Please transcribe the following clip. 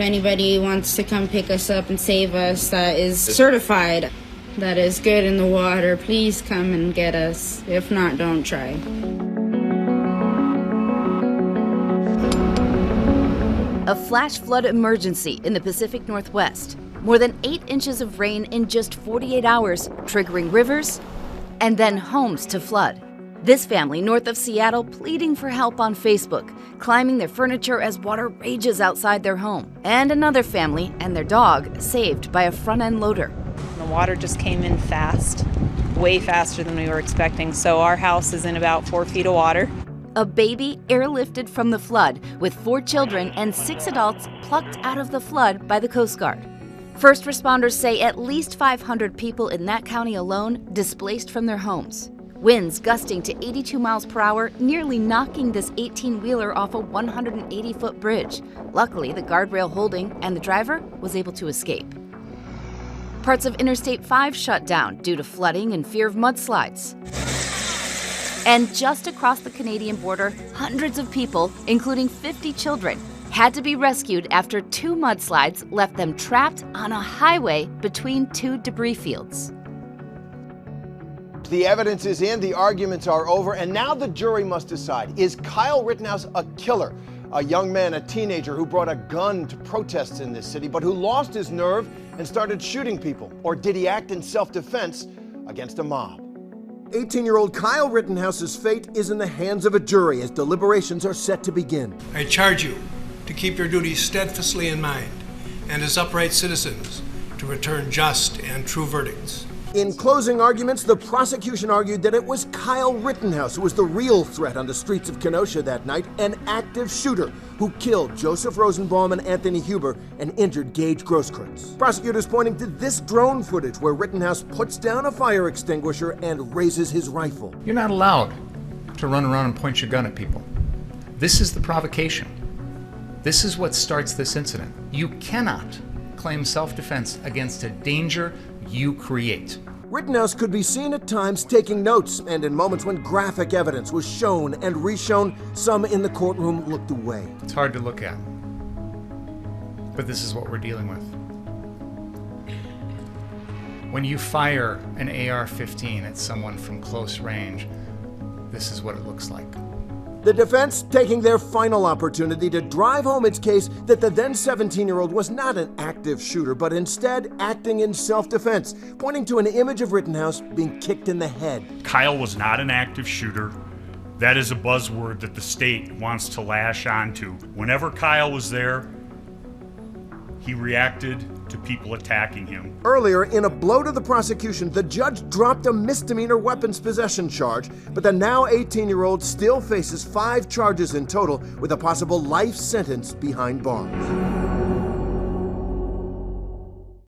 If anybody wants to come pick us up and save us that is certified, that is good in the water, please come and get us. If not, don't try. A flash flood emergency in the Pacific Northwest. More than 8 inches of rain in just 48 hours, triggering rivers and then homes to flood. This family north of Seattle pleading for help on Facebook, climbing their furniture as water rages outside their home. And another family and their dog saved by a front-end loader. The water just came in fast, way faster than we were expecting. So our house is in about 4 feet of water. A baby airlifted from the flood with 4 children and 6 adults plucked out of the flood by the Coast Guard. First responders say at least 500 people in that county alone displaced from their homes. Winds gusting to 82 miles per hour, nearly knocking this 18-wheeler off a 180-foot bridge. Luckily, the guardrail holding and the driver was able to escape. Parts of Interstate 5 shut down due to flooding and fear of mudslides. And just across the Canadian border, hundreds of people, including 50 children, had to be rescued after 2 mudslides left them trapped on a highway between 2 debris fields. The evidence is in, the arguments are over, and now the jury must decide. Is Kyle Rittenhouse a killer? A young man, a teenager who brought a gun to protests in this city, but who lost his nerve and started shooting people? Or did he act in self-defense against a mob? 18-year-old Kyle Rittenhouse's fate is in the hands of a jury as deliberations are set to begin. I charge you to keep your duties steadfastly in mind and as upright citizens to return just and true verdicts. In closing arguments, the prosecution argued that it was Kyle Rittenhouse who was the real threat on the streets of Kenosha that night, an active shooter who killed Joseph Rosenbaum and Anthony Huber and injured Gage Grosskreutz. Prosecutors pointing to this drone footage where Rittenhouse puts down a fire extinguisher and raises his rifle. You're not allowed to run around and point your gun at people. This is the provocation. This is what starts this incident. You cannot claim self-defense against a danger you create. Rittenhouse could be seen at times taking notes, and in moments when graphic evidence was shown and reshown, some in the courtroom looked away. It's hard to look at, but this is what we're dealing with. When you fire an AR-15 at someone from close range, this is what it looks like. The defense taking their final opportunity to drive home its case that the then 17-year-old was not an active shooter, but instead acting in self-defense, pointing to an image of Rittenhouse being kicked in the head. Kyle was not an active shooter. That is a buzzword that the state wants to lash onto. Whenever Kyle was there, he reacted to people attacking him. Earlier, in a blow to the prosecution, the judge dropped a misdemeanor weapons possession charge, but the now 18-year-old still faces 5 charges in total with a possible life sentence behind bars.